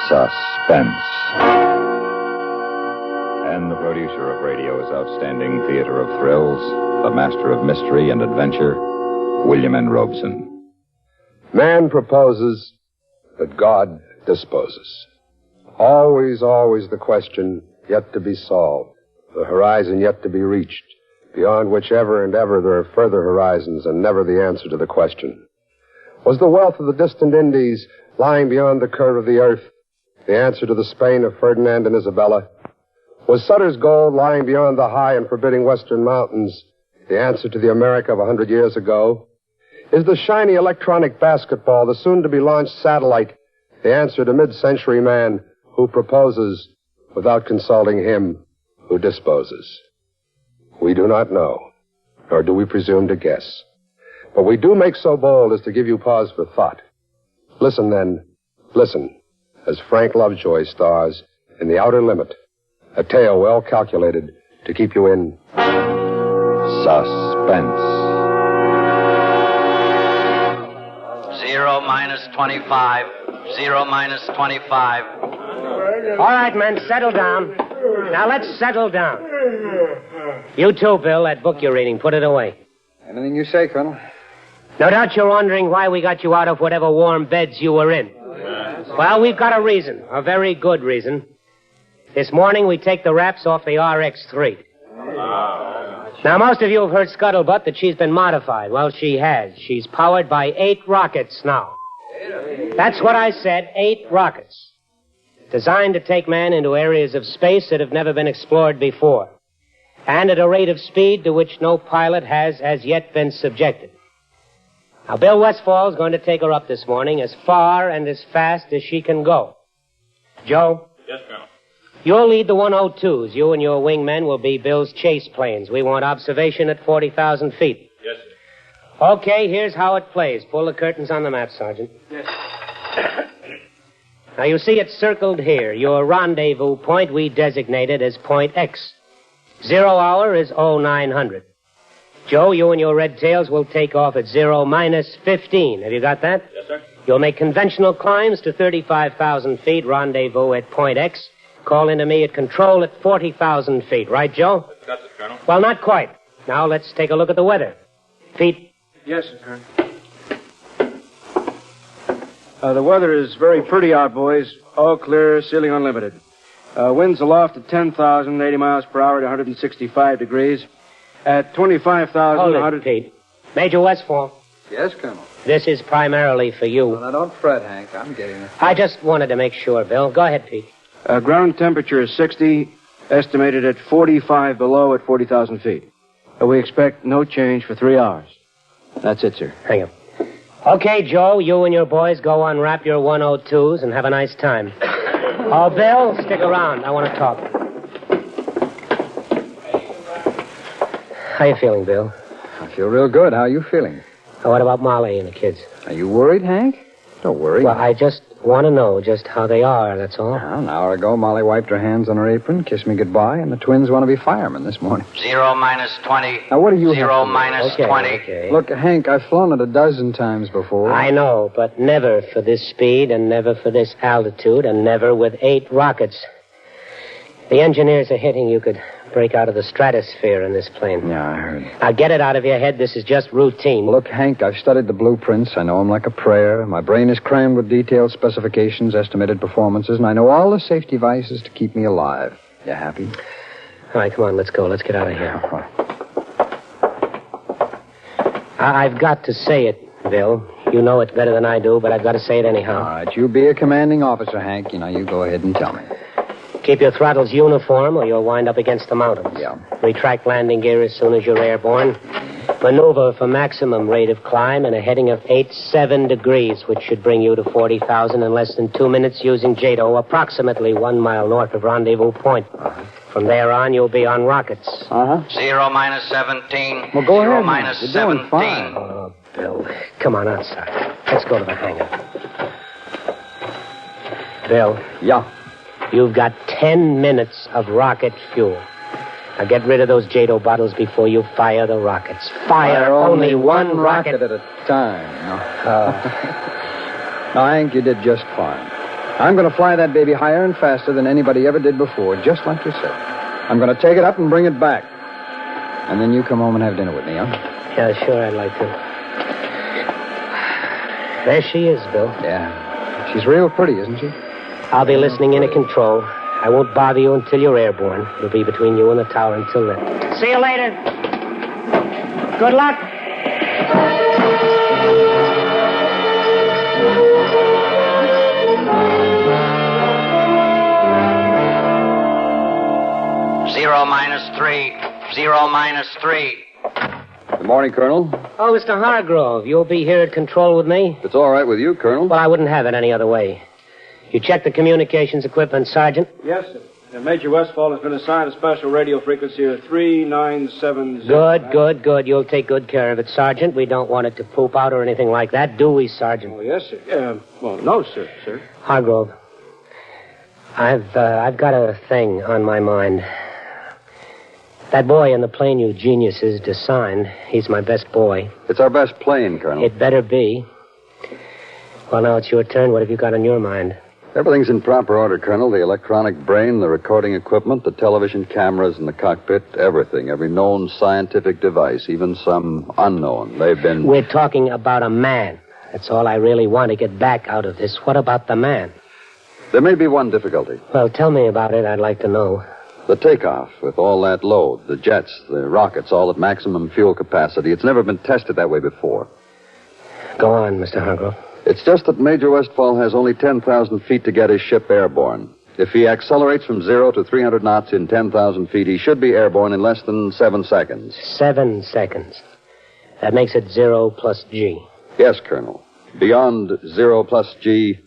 Suspense. And the producer of radio's outstanding theater of thrills, the master of mystery and adventure, William N. Robeson. Man proposes, but God disposes. Always, always the question yet to be solved, the horizon yet to be reached, beyond which ever and ever there are further horizons and never the answer to the question. Was the wealth of the distant Indies lying beyond the curve of the earth the answer to the Spain of Ferdinand and Isabella? Was Sutter's gold lying beyond the high and forbidding western mountains the answer to the America of 100 years ago? Is the shiny electronic basketball, the soon-to-be-launched satellite, the answer to mid-century man who proposes without consulting him who disposes? We do not know, nor do we presume to guess. But we do make so bold as to give you pause for thought. Listen, then, listen, as Frank Lovejoy stars in The Outer Limit, a tale well calculated to keep you in suspense. 0 minus 25. 0 minus 25. All right, men, settle down. Now let's settle down. You too, Bill. That book you're reading, put it away. Anything you say, Colonel. No doubt you're wondering why we got you out of whatever warm beds you were in. Well, we've got a reason, a very good reason. This morning we take the wraps off the RX-3. Now, most of you have heard scuttlebutt that she's been modified. Well, she has. She's powered by 8 rockets now. That's what I said, 8 rockets. Designed to take man into areas of space that have never been explored before. And at a rate of speed to which no pilot has as yet been subjected. Now, Bill Westfall's going to take her up this morning as far and as fast as she can go. Joe? Yes, Colonel. You'll lead the 102s. You and your wingmen will be Bill's chase planes. We want observation at 40,000 feet. Yes, sir. Okay, here's how it plays. Pull the curtains on the map, Sergeant. Yes. Now, you see it circled here. Your rendezvous point we designated as Point X. 0 hour is 0900. Joe, you and your red tails will take off at 0 minus 15. Have you got that? Yes, sir. You'll make conventional climbs to 35,000 feet, rendezvous at Point X. Call into me at control at 40,000 feet. Right, Joe? That's it, Colonel. Well, not quite. Now, let's take a look at the weather. Feet. Yes, sir, Colonel. The weather is very pretty out, boys. All clear, ceiling unlimited. Winds aloft at 10,080 miles per hour at 165 degrees. At 25,000... Hold it, Pete. Major Westfall. Yes, Colonel. This is primarily for you. Well, now, don't fret, Hank. I'm getting it. I just wanted to make sure, Bill. Go ahead, Pete. Ground temperature is 60, estimated at 45 below at 40,000 feet. We expect no change for 3 hours. That's it, sir. Hang up. Okay, Joe, you and your boys go unwrap your 102s and have a nice time. Oh, Bill, stick around. I want to talk. How you feeling, Bill? I feel real good. How are you feeling? Oh, what about Molly and the kids? Are you worried, Hank? Don't worry. Well, I just want to know just how they are, that's all. Well, an hour ago, Molly wiped her hands on her apron, kissed me goodbye, and the twins want to be firemen this morning. 0 minus 20. Now, what do you 0 have to do? minus Okay, 20. okay. Look, Hank, I've flown it a dozen times before. I know, but never for this speed and never for this altitude and never with 8 rockets. The engineers are hitting you could break out of the stratosphere in this plane. Yeah, I heard. Now, get it out of your head. This is just routine. Look, Hank, I've studied the blueprints. I know them like a prayer. My brain is crammed with detailed specifications, estimated performances, and I know all the safety devices to keep me alive. You happy? All right, come on, let's go. Let's get out of here. I've got to say it, Bill. You know it better than I do, but I've got to say it anyhow. All right, you be a commanding officer, Hank. You know, you go ahead and tell me. Keep your throttles uniform or you'll wind up against the mountains. Yeah. Retract landing gear as soon as you're airborne. Maneuver for maximum rate of climb and a heading of 87 degrees, which should bring you to 40,000 in less than 2 minutes using JATO, approximately 1 mile north of Rendezvous Point. From there on, you'll be on rockets. 0 minus 17. Well, go 0 ahead. minus You're 17. doing fine. Oh, Bill, come on outside. Let's go to the hangar. Bill. Yeah. You've got 10 minutes of rocket fuel. Now get rid of those JATO bottles before you fire the rockets. Fire only one rocket at a time. No, Hank, you did just fine. I'm going to fly that baby higher and faster than anybody ever did before, just like you said. I'm going to take it up and bring it back. And then you come home and have dinner with me, huh? Yeah, sure, I'd like to. There she is, Bill. Yeah. She's real pretty, isn't she? I'll be listening in at control. I won't bother you until you're airborne. It'll be between you and the tower until then. See you later. Good luck. Zero minus 3. 0 minus 3. Good morning, Colonel. Oh, Mr. Hargrove, you'll be here at control with me? If it's all right with you, Colonel. Well, I wouldn't have it any other way. You checked the communications equipment, Sergeant? Yes, sir. And Major Westfall has been assigned a special radio frequency of 3970. Good. You'll take good care of it, Sergeant. We don't want it to poop out or anything like that, do we, Sergeant? Oh, yes, sir. Well, no, sir. Hargrove, I've got a thing on my mind. That boy in the plane you geniuses designed, he's my best boy. It's our best plane, Colonel. It better be. Well, now it's your turn. What have you got on your mind? Everything's in proper order, Colonel. The electronic brain, the recording equipment, the television cameras in the cockpit, everything. Every known scientific device, even some unknown. They've been... We're talking about a man. That's all I really want to get back out of this. What about the man? There may be one difficulty. Well, tell me about it. I'd like to know. The takeoff with all that load, the jets, the rockets, all at maximum fuel capacity. It's never been tested that way before. Go on, Mr. Hargrove. It's just that Major Westfall has only 10,000 feet to get his ship airborne. If he accelerates from 0 to 300 knots in 10,000 feet, he should be airborne in less than 7 seconds. 7 seconds. That makes it 0 plus G. Yes, Colonel. Beyond 0 plus G,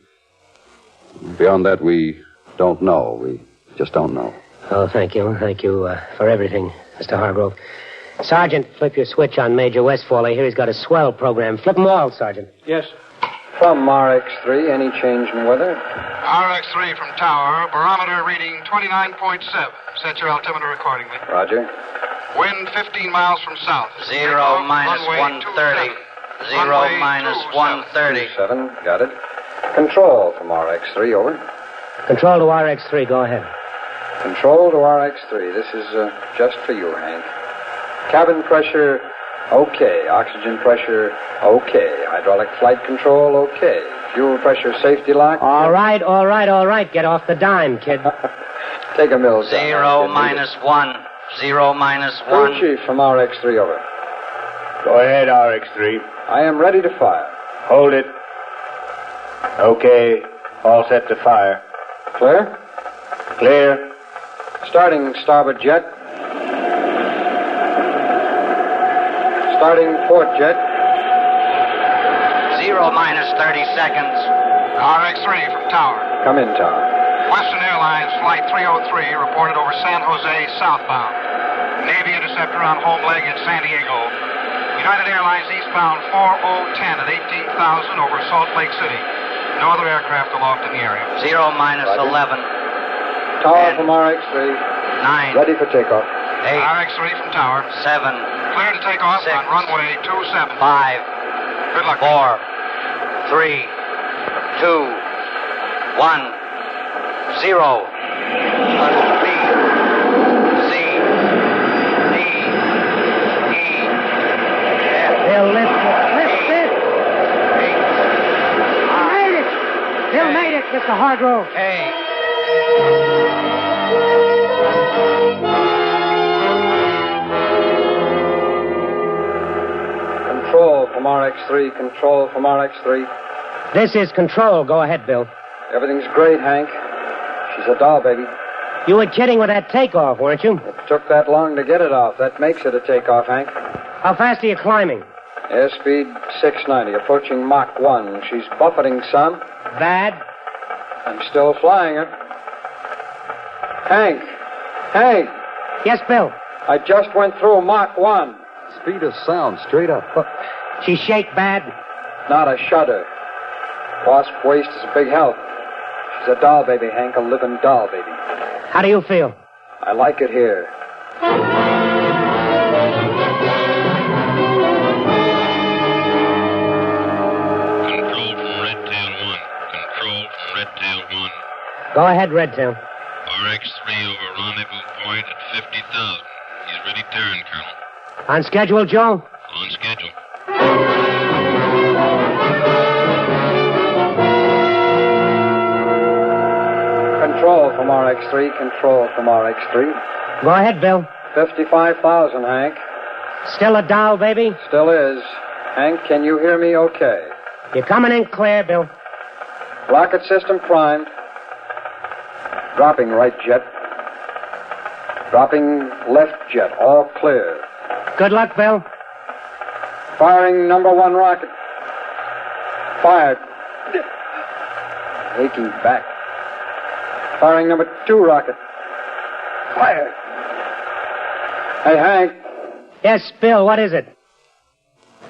beyond that we don't know. We just don't know. Oh, thank you. Thank you for everything, Mr. Hargrove. Sergeant, flip your switch on Major Westfall. I hear he's got a swell program. Flip them all, Sergeant. Yes. From RX-3, any change in weather? RX-3 from tower, barometer reading 29.7. Set your altimeter accordingly. Roger. Wind 15 miles from south. 0 minus Runway 130. 0 Runway minus 27. 130. 7, got it. Control from RX-3, over. Control to RX-3. Go ahead. Control to RX-3. This is just for you, Hank. Cabin pressure, okay. Oxygen pressure, okay. Hydraulic flight control, okay. Fuel pressure safety lock. All right. Get off the dime, kid. Take a mill. 0 minus 1. 0 minus Crew 1. Chief from RX-3, over. Go ahead, RX-3. I am ready to fire. Hold it. Okay. All set to fire. Clear? Clear. Starting starboard jet. Starting port jet. 0 minus 30 seconds. RX-3 from tower. Come in, tower. Western Airlines Flight 303 reported over San Jose southbound. Navy interceptor on home leg in San Diego. United Airlines eastbound 4010 at 18,000 over Salt Lake City. No other aircraft aloft in the area. 0 minus Roger. 11. Tower 10, from RX-3. 9. Ready for takeoff. 8. RX-3 from tower. 7. Clear to take off 6. on runway 27. 5. Good luck. 4. 3. 2. 1. 0. B. C. D. E. F. They'll lift it. Lift it. They'll made it, Mr. Hargrove. K. Control from RX-3. Control from RX-3. This is control. Go ahead, Bill. Everything's great, Hank. She's a doll, baby. You were kidding with that takeoff, weren't you? It took that long to get it off. That makes it a takeoff, Hank. How fast are you climbing? Airspeed 690, approaching Mach 1. She's buffeting some. Bad. I'm still flying her. Hank! Hank! Yes, Bill. I just went through Mach 1. Speed of sound, straight up. She shake bad. Not a shudder. Wasp waist is a big help. She's a doll baby, Hank, a living doll baby. How do you feel? I like it here. Control from Red Tail 1. Control from Red Tail 1. Go ahead, Redtail. RX-3 over rendezvous point at 50,000. He's ready turn, Colonel. On schedule, Joe? On schedule. Control from RX-3, control from RX-3. Go ahead, Bill. 55,000, Hank. Still a dial, baby? Still is. Hank, can you hear me okay? You're coming in clear, Bill. Rocket system primed. Dropping right jet. Dropping left jet. All clear. Good luck, Bill. Firing number 1 rocket. Fired. Aching back. Firing number 2 rocket. Fired. Hey, Hank. Yes, Bill, what is it?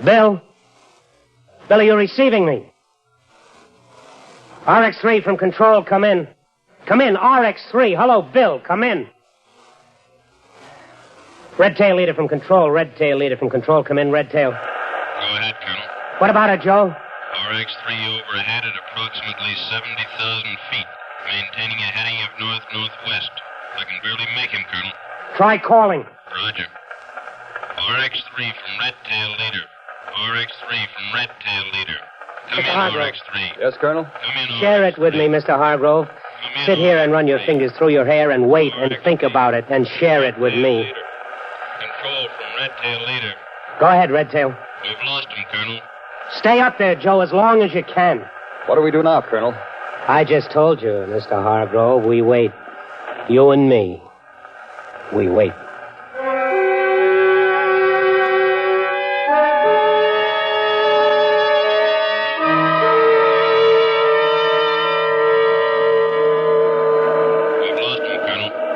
Bill? Bill, are you receiving me? RX-3 from control, come in. Come in, RX-3. Hello, Bill, come in. Redtail leader from control, Redtail leader from control, come in, Redtail. Go ahead, Colonel. What about it, Joe? RX-3 overhead at approximately 70,000 feet, maintaining a heading of north-northwest. I can barely make him, Colonel. Try calling. Roger. RX-3 from Redtail leader. RX-3 from Redtail leader. Come in, RX-3. Yes, Colonel? Come in, Share it with me, Mr. Hargrove. Sit here and run your fingers through your hair and wait and think about it and share it with me. Control from Redtail leader. Go ahead, Redtail. We've lost him, Colonel. Stay up there, Joe, as long as you can. What do we do now, Colonel? I just told you, Mr. Hargrove, we wait. You and me. We wait.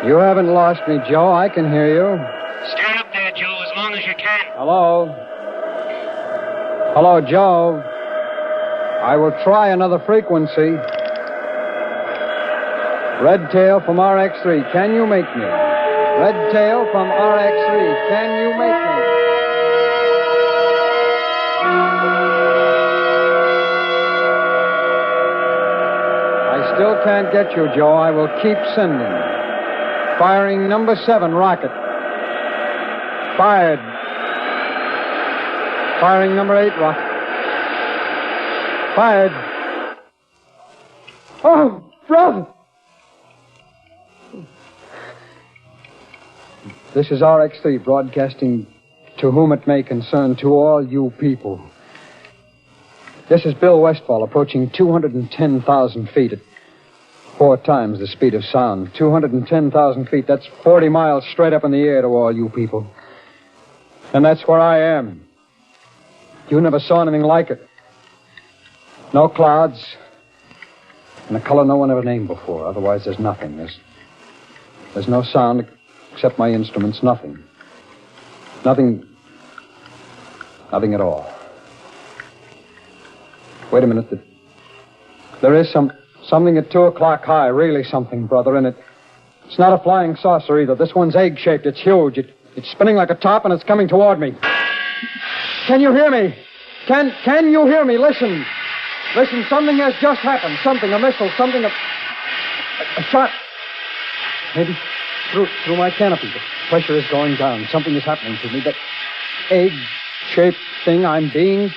You haven't lost me, Joe. I can hear you. Stand up there, Joe, as long as you can. Hello? Hello, Joe. I will try another frequency. Redtail from RX-3. Can you make me? Redtail from RX-3. Can you make me? I still can't get you, Joe. I will keep sending. Firing number 7 rocket. Fired. Firing number 8 rocket. Fired. Oh, brother! This is RX-3 broadcasting to whom it may concern, to all you people. This is Bill Westfall approaching 210,000 feet at 4 times the speed of sound. 210,000 feet. That's 40 miles straight up in the air to all you people. And that's where I am. You never saw anything like it. No clouds. And a color no one ever named before. Otherwise, there's nothing. There's no sound except my instruments. Nothing. Nothing at all. Wait a minute. There is something at 2 o'clock high. Really something, brother. And it's not a flying saucer either. This one's egg-shaped. It's huge. It's spinning like a top, and it's coming toward me. Can you hear me? Can you hear me? Listen. Listen, something has just happened. Something, a missile, something, a shot. Maybe through my canopy. The pressure is going down. Something is happening to me. That egg-shaped thing, I'm being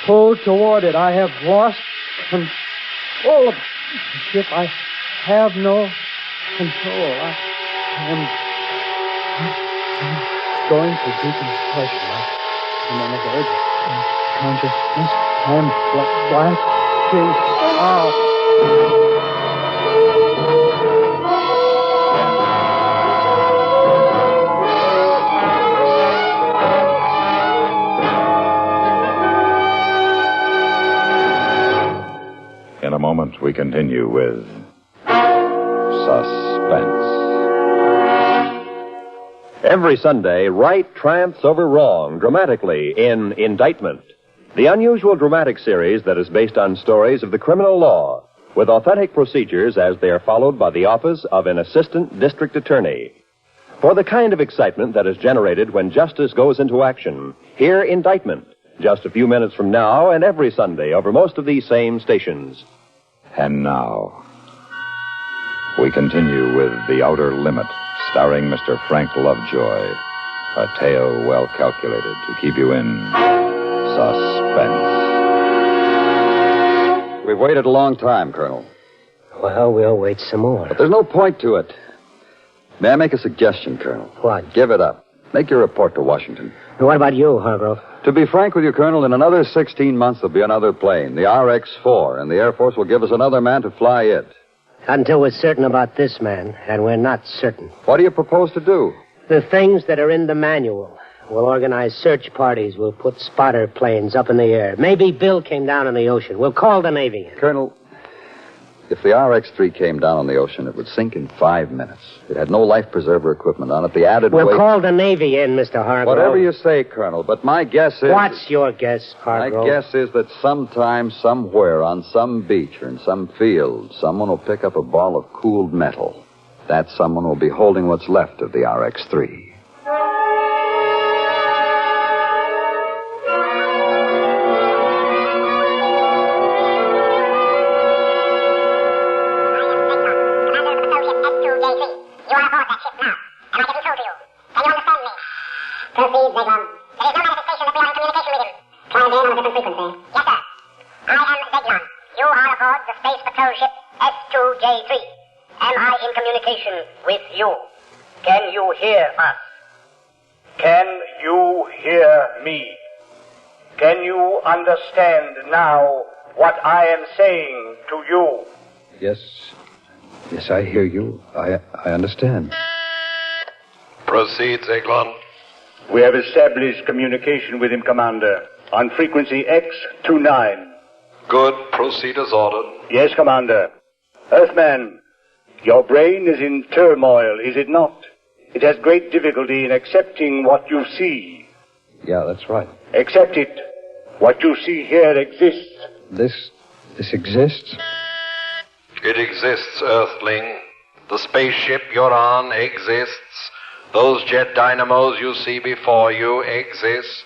pulled toward it. I have lost control of the ship. I have no control. I am going to decompression. I'm on the verge of consciousness. I'm blasting out. In a moment, we continue with Suspense. Every Sunday, right triumphs over wrong dramatically in Indictment, the unusual dramatic series that is based on stories of the criminal law, with authentic procedures as they are followed by the office of an assistant district attorney. For the kind of excitement that is generated when justice goes into action, hear Indictment, just a few minutes from now and every Sunday over most of these same stations. And now, We continue with The Outer Limit, starring Mr. Frank Lovejoy. A tale well calculated to keep you in suspense. We've waited a long time, Colonel. Well, we'll wait some more. But there's no point to it. May I make a suggestion, Colonel? What? Give it up. Make your report to Washington. And what about you, Hargrove? To be frank with you, Colonel, in another 16 months there'll be another plane, the RX-4, and the Air Force will give us another man to fly it. Not until we're certain about this man, and we're not certain. What do you propose to do? The things that are in the manual. We'll organize search parties. We'll put spotter planes up in the air. Maybe Bill came down in the ocean. We'll call the Navy in. Colonel, if the RX-3 came down on the ocean, it would sink in 5 minutes. It had no life preserver equipment on it. The added weight... We'll call the Navy in, Mr. Hargrove. Whatever you say, Colonel, but my guess is... What's your guess, Hargrove? My guess is that sometime, somewhere, on some beach or in some field, someone will pick up a ball of cooled metal. That someone will be holding what's left of the RX-3. With you. Can you hear us? Can you hear me? Can you understand now what I am saying to you? Yes. Yes, I hear you. I understand. Proceed, Zeglon. We have established communication with him, Commander, on frequency X29. Good. Proceed as ordered. Yes, Commander. Earthman, your brain is in turmoil, is it not? It has great difficulty in accepting what you see. Yeah, that's right. Accept it. What you see here exists. This exists? It exists, Earthling. The spaceship you're on exists. Those jet dynamos you see before you exist.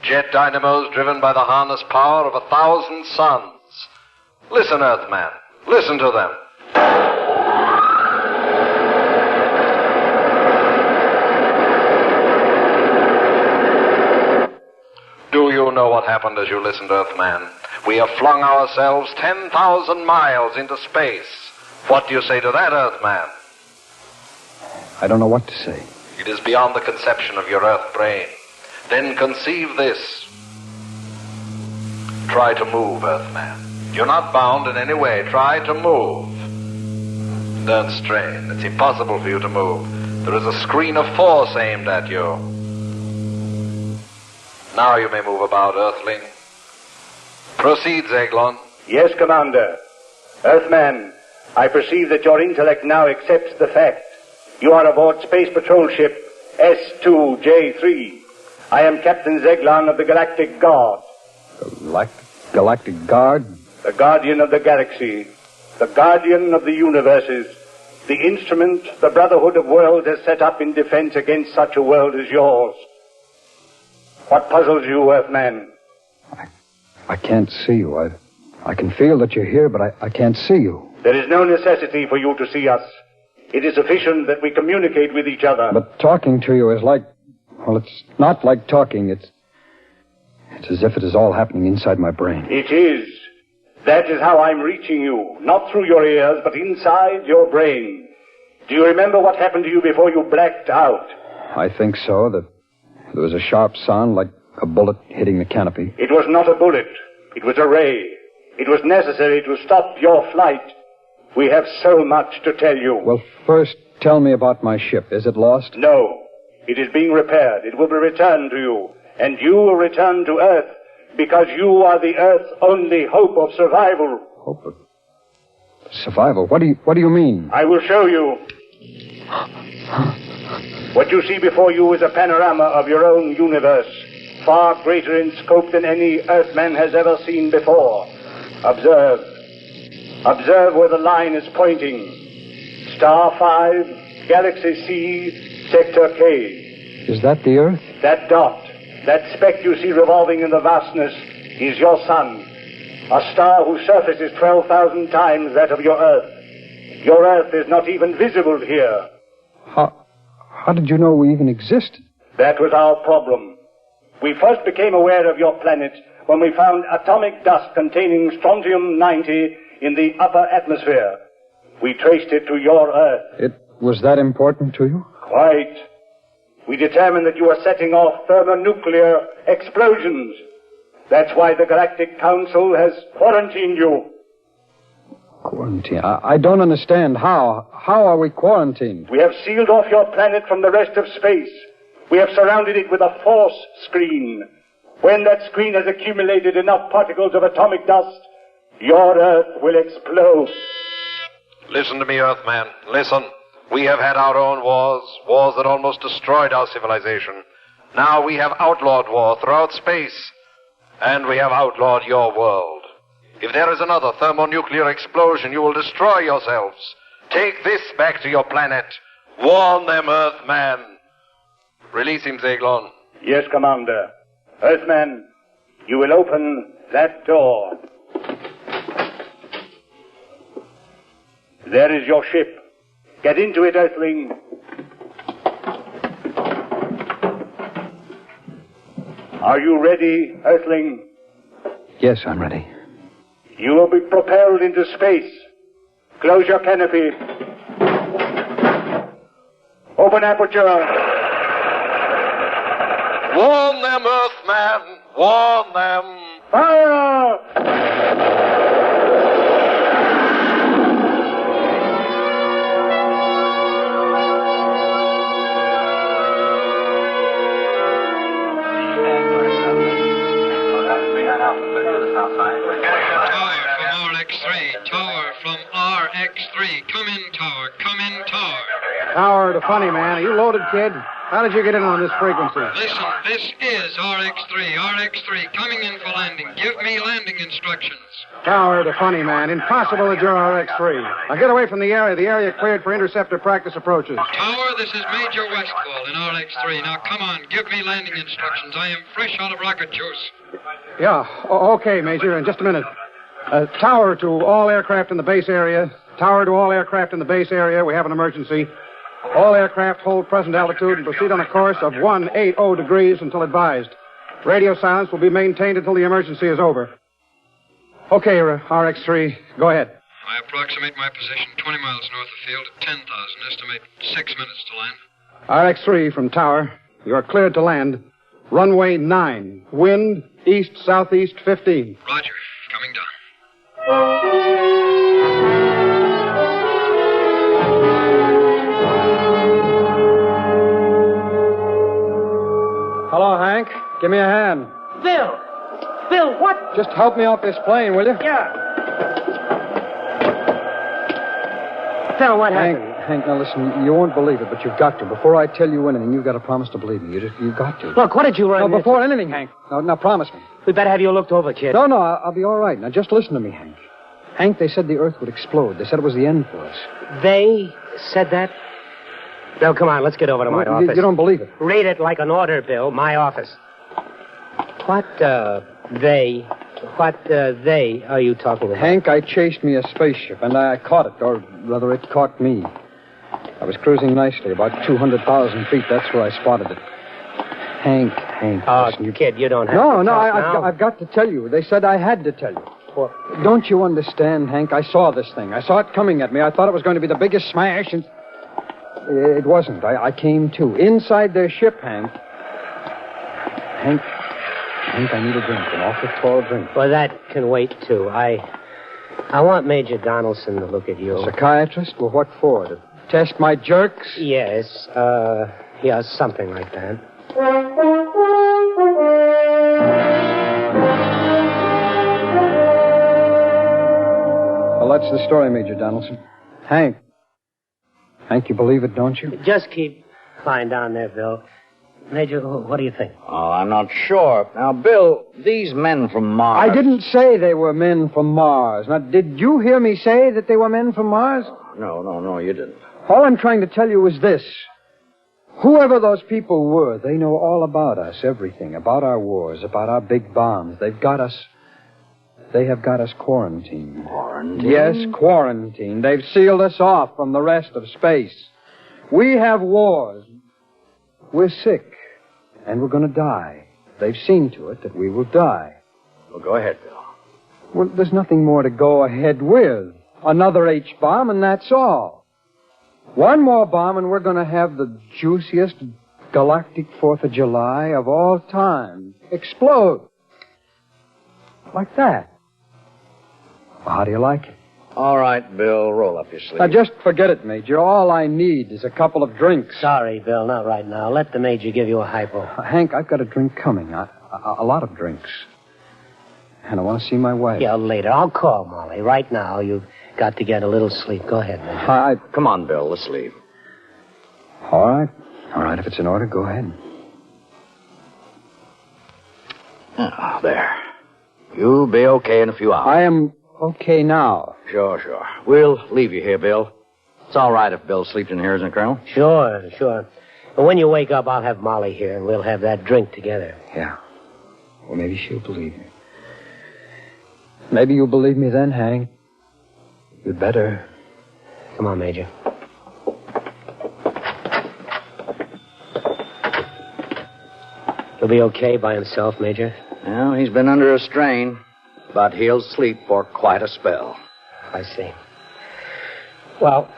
Jet dynamos driven by the harness power of 1,000 suns. Listen, Earthman. Listen to them. Do you know what happened as you listened, Earthman? We have flung ourselves 10,000 miles into space. What do you say to that, Earthman? I don't know what to say. It is beyond the conception of your Earth brain. Then conceive this. Try to move, Earthman. You're not bound in any way. Try to move. Don't strain. It's impossible for you to move. There is a screen of force aimed at you. Now you may move about, Earthling. Proceed, Zeglon. Yes, Commander. Earthman, I perceive that your intellect now accepts the fact. You are aboard Space Patrol Ship S2J3. I am Captain Zeglon of the Galactic Guard. Galactic Guard? The guardian of the galaxy. The guardian of the universes. The instrument the Brotherhood of Worlds has set up in defense against such a world as yours. What puzzles you, Earthman? I can't see you. I can feel that you're here, but I can't see you. There is no necessity for you to see us. It is sufficient that we communicate with each other. But talking to you is like... Well, it's not like talking. It's as if it is all happening inside my brain. It is. That is how I'm reaching you. Not through your ears, but inside your brain. Do you remember what happened to you before you blacked out? I think so. That there was a sharp sound like a bullet hitting the canopy. It was not a bullet. It was a ray. It was necessary to stop your flight. We have so much to tell you. Well, first, tell me about my ship. Is it lost? No. It is being repaired. It will be returned to you. And you will return to Earth because you are the Earth's only hope of survival. Hope of survival? What do you mean? I will show you. What you see before you is a panorama of your own universe, far greater in scope than any Earthman has ever seen before. Observe. Observe where the line is pointing. Star 5, Galaxy C, Sector K. Is that the Earth? That dot, that speck you see revolving in the vastness, is your sun. A star whose surface is 12,000 times that of your Earth. Your Earth is not even visible here. How did you know we even existed? That was our problem. We first became aware of your planet when we found atomic dust containing strontium-90 in the upper atmosphere. We traced it to your Earth. It was that important to you? Quite. We determined that you were setting off thermonuclear explosions. That's why the Galactic Council has quarantined you. Quarantine? I don't understand. How? How are we quarantined? We have sealed off your planet from the rest of space. We have surrounded it with a force screen. When that screen has accumulated enough particles of atomic dust, your Earth will explode. Listen to me, Earthman. Listen. We have had our own wars, wars that almost destroyed our civilization. Now we have outlawed war throughout space, and we have outlawed your world. If there is another thermonuclear explosion, you will destroy yourselves. Take this back to your planet. Warn them, Earthman. Release him, Zaglon. Yes, Commander. Earthman, you will open that door. There is your ship. Get into it, Earthling. Are you ready, Earthling? Yes, I'm ready. You will be propelled into space. Close your canopy. Open aperture. Warn them, Earthman. Warn them. Fire! Tower from RX3. Come in, Tower. Come in, Tower. Tower, the funny man. Are you loaded, kid? How did you get in on this frequency? Listen, this is RX3. RX3 coming in for landing. Give me landing instructions. Tower, the funny man. Impossible that you're RX3. Now get away from the area cleared for interceptor practice approaches. Tower, this is Major Westfall in RX3. Now come on, give me landing instructions. I am fresh out of rocket juice. Yeah, okay, Major. In just a minute. Tower to all aircraft in the base area. Tower to all aircraft in the base area. We have an emergency. All aircraft hold present altitude and proceed on a course of 180 degrees until advised. Radio silence will be maintained until the emergency is over. Okay, RX-3, go ahead. I approximate my position 20 miles north of field at 10,000. Estimate 6 minutes to land. RX-3 from Tower. You are cleared to land. Runway 9. Wind east-southeast 15. Roger. Coming down. Hello, Hank. Give me a hand. Bill! Bill, what? Just help me off this plane, will you? Yeah. Bill, what happened? Hank, now listen, you won't believe it, but you've got to. Before I tell you anything, you've got to promise to believe me. You've got to. Look, what did you run No, before anything, Hank. Now promise me. We better have you looked over, kid. No, I'll be all right. Now, just listen to me, Hank. Hank, they said the Earth would explode. They said it was the end for us. They said that? Bill, come on, let's get over to my office. You don't believe it. Read it like an order, Bill. My office. What they are you talking about? Hank, I chased me a spaceship, and I caught it, or rather, it caught me. I was cruising nicely, about 200,000 feet. That's where I spotted it. Hank. Oh, listen, kid, you don't have No, to no, talk I've got to tell you. They said I had to tell you. Well, don't you understand, Hank? I saw this thing. I saw it coming at me. I thought it was going to be the biggest smash, and it wasn't. I came to. Inside their ship, Hank, I need a drink, an awful tall drink. Well, that can wait, too. I want Major Donaldson to look at you. A psychiatrist? Well, what for? To test my jerks? Yes, something like that. Well, that's the story, Major Donaldson. Hank, you believe it, don't you? Just keep lying down there, Bill. Major, what do you think? Oh, I'm not sure. Now, Bill, these men from Mars... I didn't say they were men from Mars. Now, did you hear me say that they were men from Mars? No, you didn't. All I'm trying to tell you is this. Whoever those people were, they know all about us, everything, about our wars, about our big bombs. They've got us They have got us quarantined. Quarantine? Yes, quarantined. They've sealed us off from the rest of space. We have wars. We're sick, and we're going to die. They've seen to it that we will die. Well, go ahead, Bill. Well, there's nothing more to go ahead with. Another H-bomb, and that's all. One more bomb, and we're going to have the juiciest galactic 4th of July of all time explode. Like that. Well, how do you like it? All right, Bill, roll up your sleeve. Now, just forget it, Major. All I need is a couple of drinks. Sorry, Bill, not right now. Let the Major give you a hypo. Hank, I've got a drink coming. A lot of drinks. And I want to see my wife. Yeah, later. I'll call Molly. Right now, you've got to get a little sleep. Go ahead, Major. Come on, Bill, let's leave. All right. All right, if it's in order, go ahead. Oh, there. You'll be okay in a few hours. I am okay now. Sure. We'll leave you here, Bill. It's all right if Bill sleeps in here, isn't it, Colonel? Sure. But when you wake up, I'll have Molly here, and we'll have that drink together. Yeah. Well, maybe she'll believe me. Maybe you'll believe me then, Hank. You'd better. Come on, Major. He'll be okay by himself, Major. Well, he's been under a strain, but he'll sleep for quite a spell. I see. Well,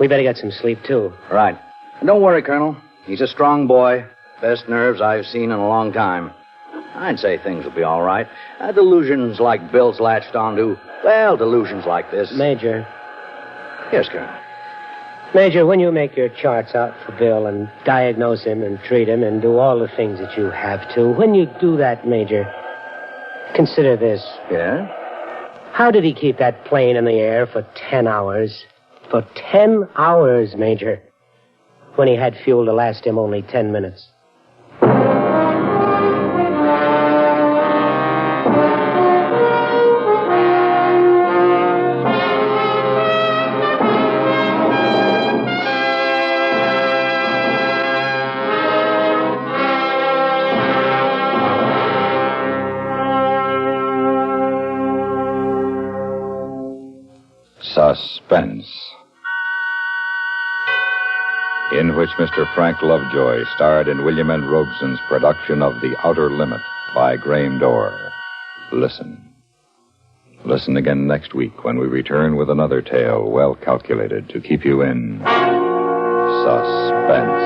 we better get some sleep, too. Right. And don't worry, Colonel. He's a strong boy. Best nerves I've seen in a long time. I'd say things will be all right. Delusions like Bill's latched onto, well, delusions like this. Major. Yes, Colonel. Major, when you make your charts out for Bill and diagnose him and treat him and do all the things that you have to, when you do that, Major, consider this. Yeah? How did he keep that plane in the air for 10 hours? For 10 hours, Major, when he had fuel to last him only 10 minutes. Suspense, in which Mr. Frank Lovejoy starred in William N. Robeson's production of The Outer Limit by Graham Dorr. Listen. Listen again next week when we return with another tale well calculated to keep you in suspense.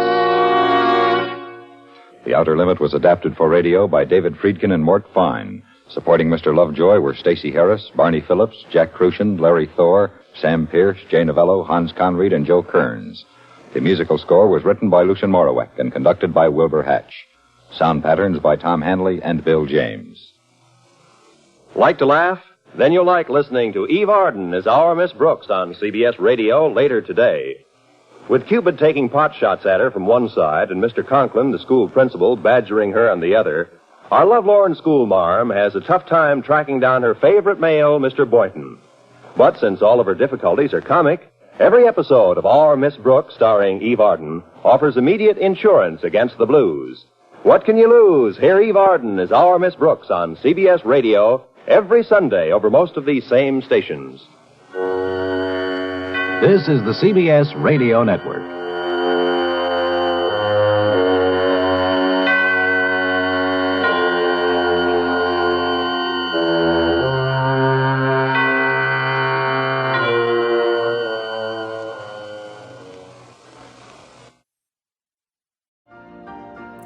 The Outer Limit was adapted for radio by David Friedkin and Mort Fine. Supporting Mr. Lovejoy were Stacey Harris, Barney Phillips, Jack Crucian, Larry Thor, Sam Pierce, Jay Novello, Hans Conried, and Joe Kearns. The musical score was written by Lucien Morawek and conducted by Wilbur Hatch. Sound patterns by Tom Hanley and Bill James. Like to laugh? Then you'll like listening to Eve Arden as our Miss Brooks on CBS Radio later today. With Cupid taking pot shots at her from one side and Mr. Conklin, the school principal, badgering her on the other, our lovelorn schoolmarm has a tough time tracking down her favorite male, Mr. Boynton. But since all of her difficulties are comic, every episode of Our Miss Brooks, starring Eve Arden, offers immediate insurance against the blues. What can you lose? Hear Eve Arden as Our Miss Brooks on CBS Radio every Sunday over most of these same stations. This is the CBS Radio Network.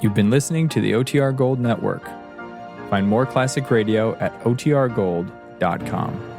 You've been listening to the OTR Gold Network. Find more classic radio at otrgold.com.